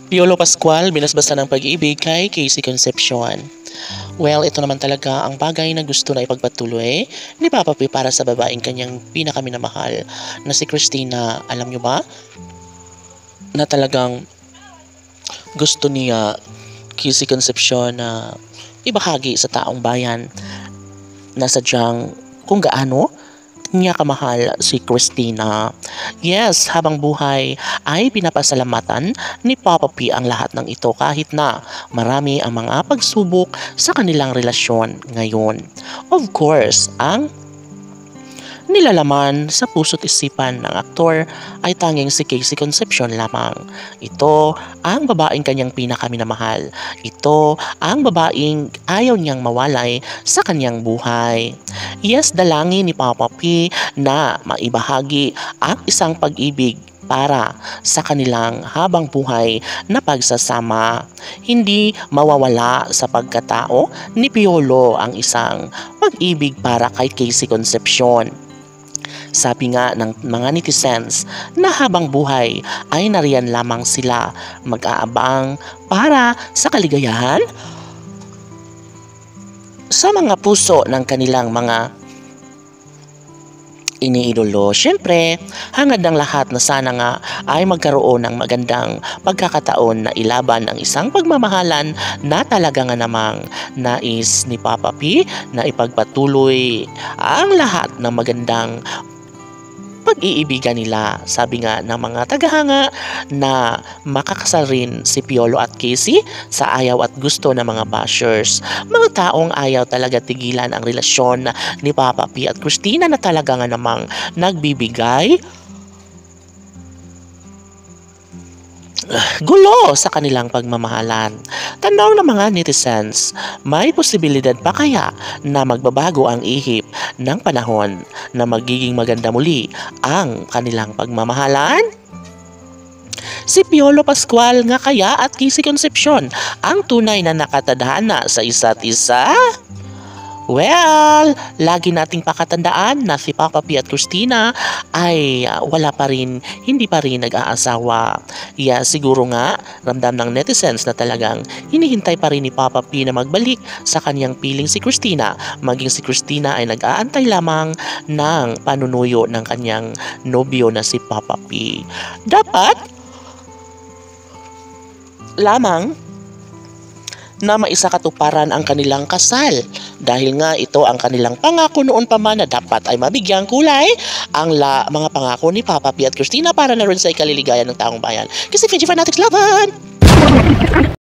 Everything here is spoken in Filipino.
Piolo Pascual, binasbasa ng pag-ibig kay Casey Concepcion. Well, ito naman talaga ang bagay na gusto na ipagpatuloy ni Papa P para sa babaeng kanyang pinakaminamahal na si Christina. Alam nyo ba na talagang gusto niya Casey Concepcion na ibahagi sa taong bayan na sadyang kung gaano niya kamahal si Christina. Yes, habang buhay ay pinapasalamatan ni Papa P ang lahat ng ito kahit na marami ang mga pagsubok sa kanilang relasyon ngayon. Of course, ang nilalaman sa puso't isipan ng aktor ay tanging si Casey Concepcion lamang. Ito ang babaeng kanyang pinakaminamahal. Ito ang babaeng ayaw niyang mawalay sa kanyang buhay. Yes, dalangin ni Papa P na maibahagi ang isang pag-ibig para sa kanilang habang buhay na pagsasama. Hindi mawawala sa pagkatao ni Piolo ang isang pag-ibig para kay Casey Concepcion. Sabi nga ng mga netizens na habang buhay ay nariyan lamang sila mag-aabang para sa kaligayahan sa mga puso ng kanilang mga iniidolo. Siyempre, hangad ng lahat na sana nga ay magkaroon ng magandang pagkakataon na ilaban ang isang pagmamahalan na talaga nga namang nais ni Papa P na ipagpatuloy ang lahat ng magandang pag-iibigan nila. Sabi nga ng mga tagahanga na makakasal rin si Piolo at Casey sa ayaw at gusto ng mga bashers. Mga taong ayaw talaga tigilan ang relasyon ni Papa P at Christina na talaga nga namang nagbibigay gulo sa kanilang pagmamahalan. Tanong ng mga netizens, may posibilidad pa kaya na magbabago ang ihip ng panahon na magiging maganda muli ang kanilang pagmamahalan? Si Piolo Pascual nga kaya at Casey Concepcion ang tunay na nakatadhana sa isa't isa? Well, lagi nating pakatandaan na si Papa P at Christina ay hindi pa rin nag-aasawa. Yeah, siguro nga, ramdam ng netizens na talagang hinihintay pa rin ni Papa P na magbalik sa kanyang piling si Christina. Maging si Christina ay nag-aantay lamang ng panunuyo ng kanyang nobyo na si Papa P. Dapat lamang na maisakatuparan ang kanilang kasal dahil nga ito ang kanilang pangako noon pa man na dapat ay mabigyang kulay ang mga pangako ni Papa P at Christina para na rin sa ikaliligayan ng taong bayan. Kasi Fiji Fanatics laban!